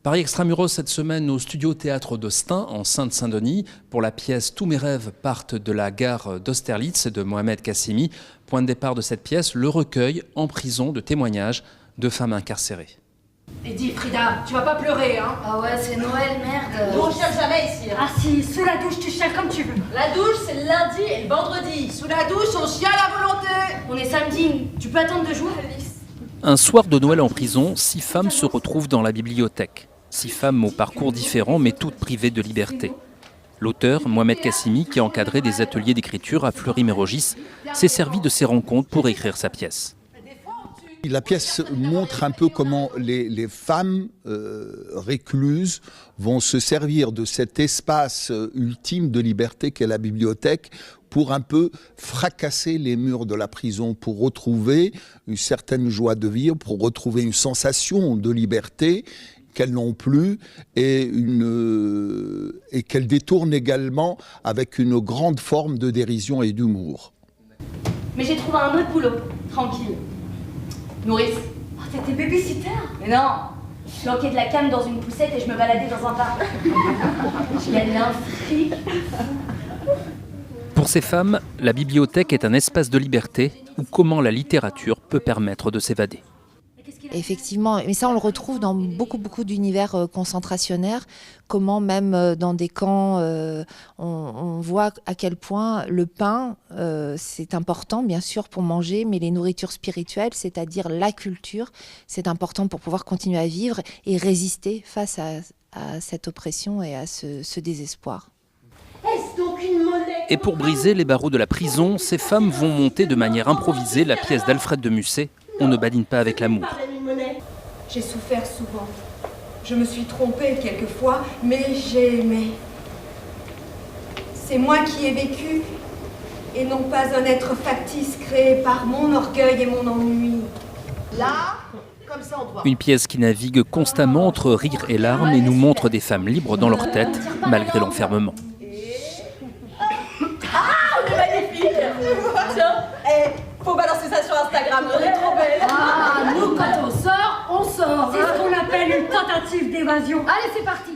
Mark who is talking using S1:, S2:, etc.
S1: Paris Extramuros cette semaine au Studio Théâtre d'Austin en Seine-Saint-Denis pour la pièce « Tous mes rêves partent de la gare d'Austerlitz » de Mohamed Kassemi. Point de départ de cette pièce, le recueil en prison de témoignages de femmes incarcérées.
S2: Et dis Frida, tu vas pas pleurer, hein?
S3: Ah ouais, c'est Noël, merde.
S2: Nous on chiale jamais ici, hein.
S3: Ah si, sous la douche, tu chiales comme tu veux.
S2: La douche, c'est le lundi et le vendredi. Sous la douche, on chiale à volonté.
S3: On est samedi, tu peux attendre 2 jours, Alice.
S1: Un soir de Noël en prison, 6 femmes se retrouvent dans la bibliothèque. 6 femmes au parcours différent, mais toutes privées de liberté. L'auteur, Mohamed Kassemi, qui a encadré des ateliers d'écriture à Fleury-Mérogis, s'est servi de ces rencontres pour écrire sa pièce.
S4: La pièce montre un peu comment les femmes récluses vont se servir de cet espace ultime de liberté qu'est la bibliothèque pour un peu fracasser les murs de la prison, pour retrouver une certaine joie de vivre, pour retrouver une sensation de liberté qu'elles n'ont plus et qu'elles détournent également avec une grande forme de dérision et d'humour.
S3: Mais j'ai trouvé un autre boulot, tranquille.
S2: Nourrice.
S3: Oh, t'étais babysitter?
S2: Mais non.
S3: Je planquais de la canne dans une poussette et je me baladais dans un parc. Je gagnais un fric.
S1: Pour ces femmes, la bibliothèque est un espace de liberté où comment la littérature peut permettre de s'évader.
S5: Effectivement, mais ça on le retrouve dans beaucoup d'univers concentrationnaires, comment même dans des camps, on voit à quel point le pain, c'est important bien sûr pour manger, mais les nourritures spirituelles, c'est-à-dire la culture, c'est important pour pouvoir continuer à vivre et résister face à cette oppression et à ce désespoir.
S2: Est-ce donc une monnaie?
S1: Et pour briser les barreaux de la prison, ces femmes vont monter de manière improvisée la pièce d'Alfred de Musset, « On ne badine pas avec l'amour ».
S2: J'ai souffert souvent. Je me suis trompée quelquefois, mais j'ai aimé. C'est moi qui ai vécu, et non pas un être factice créé par mon orgueil et mon ennui. Là, comme ça on doit.
S1: Une pièce qui navigue constamment entre rire et larmes et nous montre des femmes libres dans leur tête, malgré l'enfermement.
S2: Ah, on est magnifique! Tiens, faut balancer ça sur Instagram, on est trop belle!
S3: Ah, nous quand on sort, on sort.
S2: C'est ce qu'on appelle une tentative d'évasion.
S3: Allez, c'est parti.